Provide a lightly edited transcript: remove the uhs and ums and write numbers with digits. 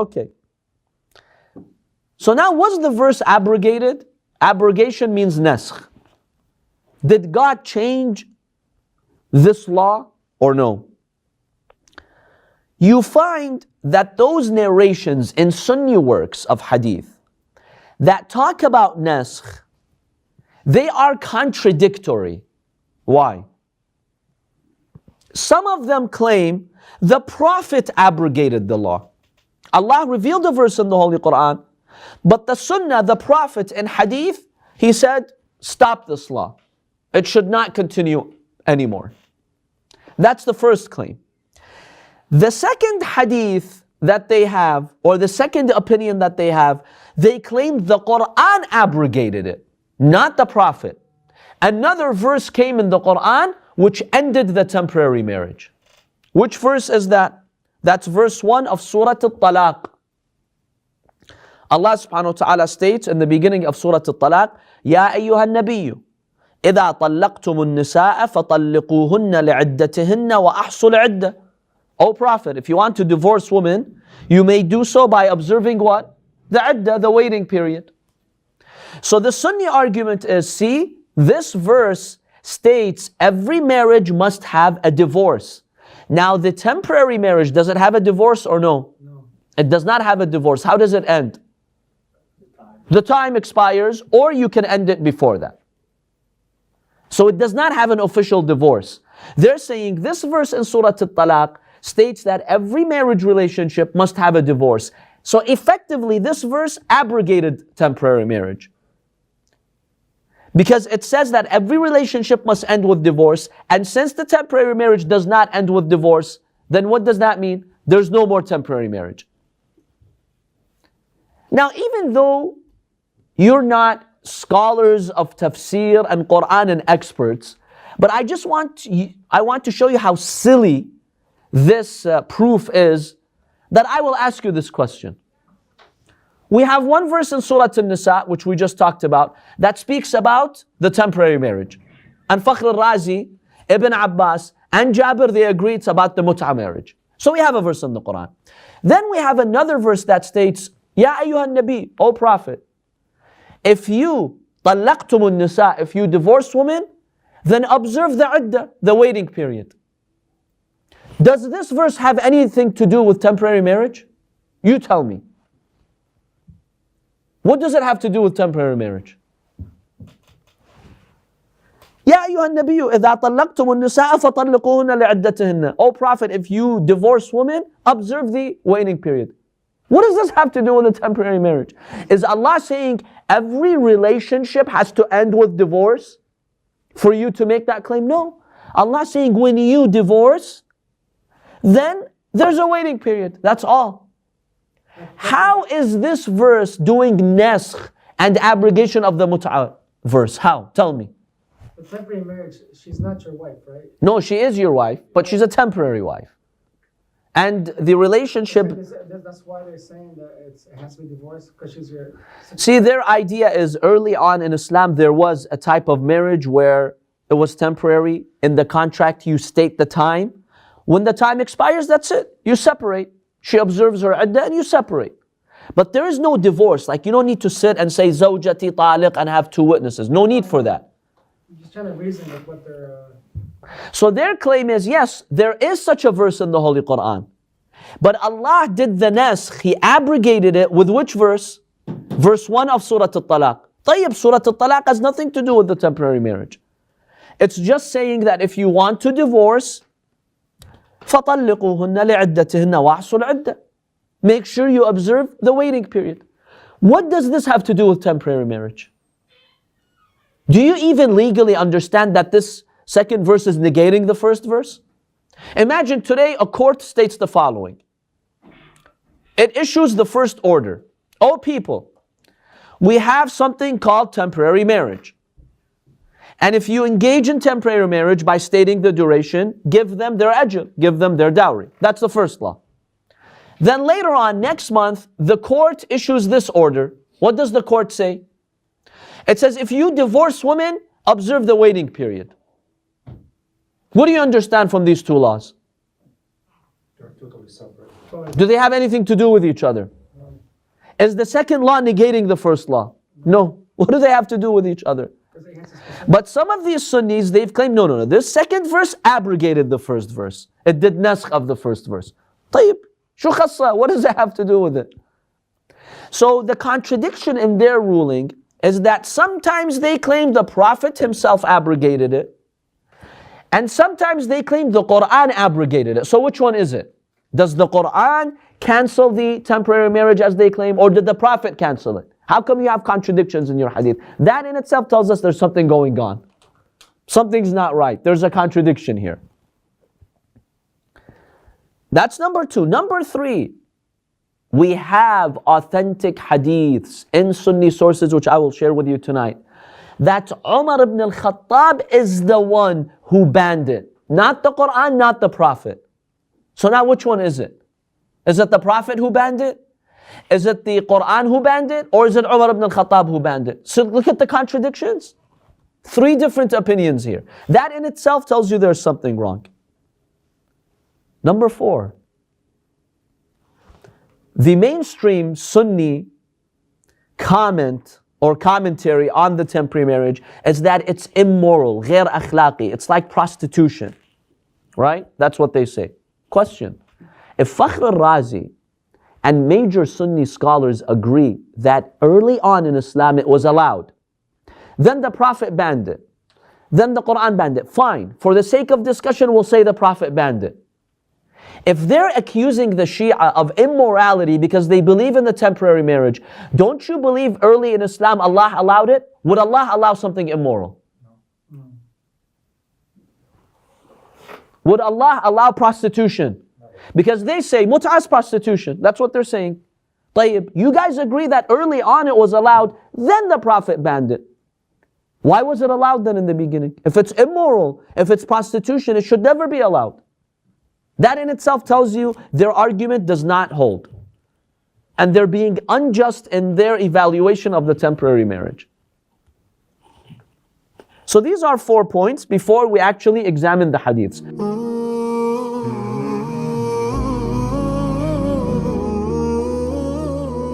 Okay. So now was the verse abrogated? Abrogation means naskh. Did God change this law or no? You find that those narrations in Sunni works of hadith that talk about naskh, they are contradictory. Why? Some of them claim the Prophet abrogated the law. Allah revealed a verse in the Holy Quran, but the Sunnah, the Prophet in hadith, he said, stop this law. It should not continue anymore. That's the first claim. The second hadith that they have, or the second opinion that they have, they claim the Quran abrogated it, not the Prophet. Another verse came in the Quran which ended the temporary marriage. Which verse is that? That's verse 1 of Surah Al-Talaq. Allah subhanahu wa ta'ala states in the beginning of Surah Al-Talaq, Ya ayyuha nabiyyu, إذا طلقتم النساء فطلقوهن لعدتهن وأحصوا العدة. O Prophet, if you want to divorce women, you may do so by observing what? The iddah, the waiting period. So the Sunni argument is, see, this verse states every marriage must have a divorce. Now the temporary marriage, does it have a divorce or no? No. It does not have a divorce. How does it end? The time expires, or you can end it before that. So it does not have an official divorce. They're saying this verse in Surah Al-Talaq states that every marriage relationship must have a divorce. So effectively, this verse abrogated temporary marriage. Because it says that every relationship must end with divorce, and since the temporary marriage does not end with divorce, then what does that mean? There's no more temporary marriage. Now, even though you're not scholars of tafsir and Quran and experts, but I want to show you how silly this proof is, that I will ask you this question. We have one verse in Surah An-Nisa, which we just talked about, that speaks about the temporary marriage. And Fakhr al-Razi, Ibn Abbas, and Jabir, they agree it's about the Mut'ah marriage. So we have a verse in the Quran. Then we have another verse that states, Ya ayyuhan nabi, O Prophet, if you طلقتم النساء, if you divorce women, then observe the iddah, the waiting period. Does this verse have anything to do with temporary marriage? You tell me. What does it have to do with temporary marriage? Ya ayyuhan nabiyyu, idha طلقتم النساء فطلقوهن لعدتهن. O Prophet, if you divorce women, observe the waiting period. What does this have to do with a temporary marriage? Is Allah saying every relationship has to end with divorce for you to make that claim? No. Allah is saying when you divorce, then there's a waiting period. That's all. How is this verse doing naskh and abrogation of the Mut'ah verse? How? Tell me. The temporary marriage, she's not your wife, right? No, she is your wife, but she's a temporary wife. And the relationship... That's why they're saying that it has to be divorced, because she's your... See, their idea is early on in Islam, there was a type of marriage where it was temporary. In the contract, you state the time. When the time expires, that's it. You separate. She observes her iddah and you separate. But there is no divorce. Like you don't need to sit and say, Zawjati taliq, and have two witnesses. No need for that. I'm just trying to reason with what they're... So their claim is, yes, there is such a verse in the Holy Quran. But Allah did the naskh, He abrogated it with which verse? Verse 1 of Surah Al-Talaq. Tayyib, Surah Al-Talaq has nothing to do with the temporary marriage. It's just saying that if you want to divorce, فَطَلِّقُوهُنَّ لِعِدَّتِهِنَّ وَأَحْصُوا الْعِدَّةِ. Make sure you observe the waiting period. What does this have to do with temporary marriage? Do you even legally understand that this second verse is negating the first verse? Imagine today a court states the following. It issues the first order. O people, we have something called temporary marriage. And if you engage in temporary marriage by stating the duration, give them their ajr, give them their dowry. That's the first law. Then later on, next month, the court issues this order. What does the court say? It says, if you divorce women, observe the waiting period. What do you understand from these two laws? They're totally separate. Do they have anything to do with each other? Is the second law negating the first law? No. What do they have to do with each other? But some of these Sunnis, they've claimed, no. This second verse abrogated the first verse. It did naskh of the first verse. طيب, شو خصة? What does that have to do with it? So the contradiction in their ruling is that sometimes they claim the Prophet himself abrogated it, and sometimes they claim the Quran abrogated it. So which one is it? Does the Quran cancel the temporary marriage as they claim, or did the Prophet cancel it? How come you have contradictions in your hadith? That in itself tells us there's something going on. Something's not right. There's a contradiction here. That's number two. Number three, we have authentic hadiths in Sunni sources, which I will share with you tonight, that Umar ibn al-Khattab is the one who banned it. Not the Quran, not the Prophet. So now which one is it? Is it the Prophet who banned it? Is it the Quran who banned it? Or is it Umar ibn al-Khattab who banned it? So look at the contradictions. Three different opinions here. That in itself tells you there's something wrong. Number four, the mainstream Sunni comment or commentary on the temporary marriage is that it's immoral, غير أخلاقي. It's like prostitution, right? That's what they say. Question: if Fakhr al-Razi and major Sunni scholars agree that early on in Islam it was allowed, then the Prophet banned it, then the Quran banned it, fine. For the sake of discussion, we'll say the Prophet banned it. If they're accusing the Shia of immorality because they believe in the temporary marriage, don't you believe early in Islam Allah allowed it? Would Allah allow something immoral? No. Would Allah allow prostitution? Because they say Mut'ah is prostitution. That's what they're saying. طيب, you guys agree that early on it was allowed, then the Prophet banned it. Why was it allowed then in the beginning? If it's immoral, if it's prostitution, it should never be allowed. That in itself tells you their argument does not hold. And they're being unjust in their evaluation of the temporary marriage. So these are 4 points before we actually examine the hadiths.